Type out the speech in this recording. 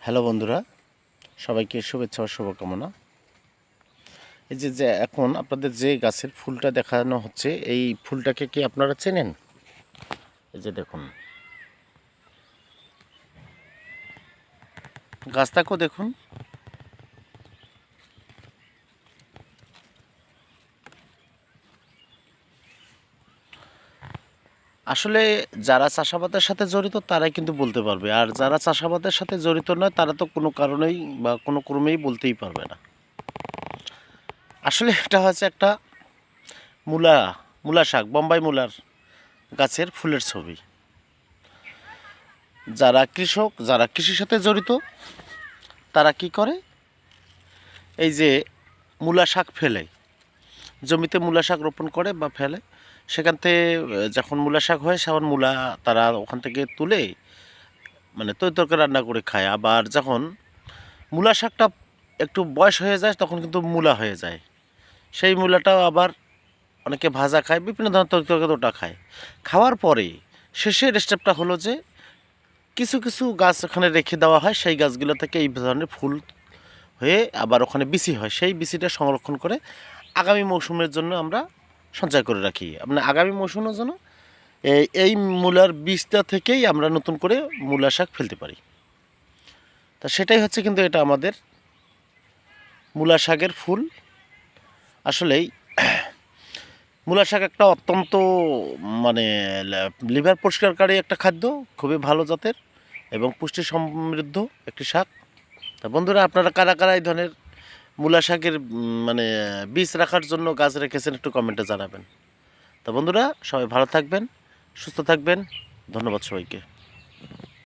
Hello বন্ধুরা, সবাইকে শুভেচ্ছা ও শুভকামনা। এই যে এখন আপনাদের যে গাছের ফুলটা দেখানো হচ্ছে, এই ফুলটাকে কি আপনারা চেনেন? এই যে দেখুন, গাছটাকেও দেখুন। আসলে যারা চাষাবাদের সাথে জড়িত তারাই কিন্তু বলতে পারবে, আর যারা চাষাবাদের সাথে জড়িত নয় তারা তো কোনো কারণেই বা কোনো ক্রমেই বলতেই পারবে না। আসলে এটা হচ্ছে একটা মূলা মূলা শাক, বোম্বাই মূলার গাছের ফুলের ছবি। যারা কৃষক, যারা কৃষির সাথে জড়িত, তারা কি করে, এই যে মূলা শাক ফেলে, জমিতে মূলা শাক রোপণ করে বা ফেলে, সেখান থেকে যখন মূলা শাক হয় সেমন মূলা তারা ওখান থেকে তুলে মানে তরকারি রান্না করে খায়। আবার যখন মূলা শাকটা একটু বয়স হয়ে যায় তখন কিন্তু মূলা হয়ে যায়, সেই মূলাটাও আবার অনেকে ভাজা খায়, বিভিন্ন ধরনের তরকারি ওটা খায়। খাওয়ার পরে শেষের স্টেপটা হলো যে কিছু কিছু গাছ ওখানে রেখে দেওয়া হয়, সেই গাছগুলো থেকে এই ধরনের ফুল হয়ে আবার ওখানে বিচি হয়, সেই বিচিটা সংরক্ষণ করে আগামী মৌসুমের জন্য আমরা সঞ্চয় করে রাখি। মানে আগামী মৌসুমের জন্য এই মূলার বীজটা থেকেই আমরা নতুন করে মূলা শাক ফেলতে পারি। তা সেটাই হচ্ছে কিন্তু এটা আমাদের মূলা শাকের ফুল। আসলেই মূলা শাক একটা অত্যন্ত মানে লিভার পরিষ্কারকারী একটা খাদ্য, খুবই ভালো জাতের এবং পুষ্টি সমৃদ্ধ একটি শাক। তা বন্ধুরা, আপনারা কারা কারা এই ধরনের মূলা শাকের মানে বীজ রাখার জন্য গাছ রেখেছেন একটু কমেন্টে জানাবেন। তা বন্ধুরা, সবাই ভালো থাকবেন, সুস্থ থাকবেন। ধন্যবাদ সবাইকে।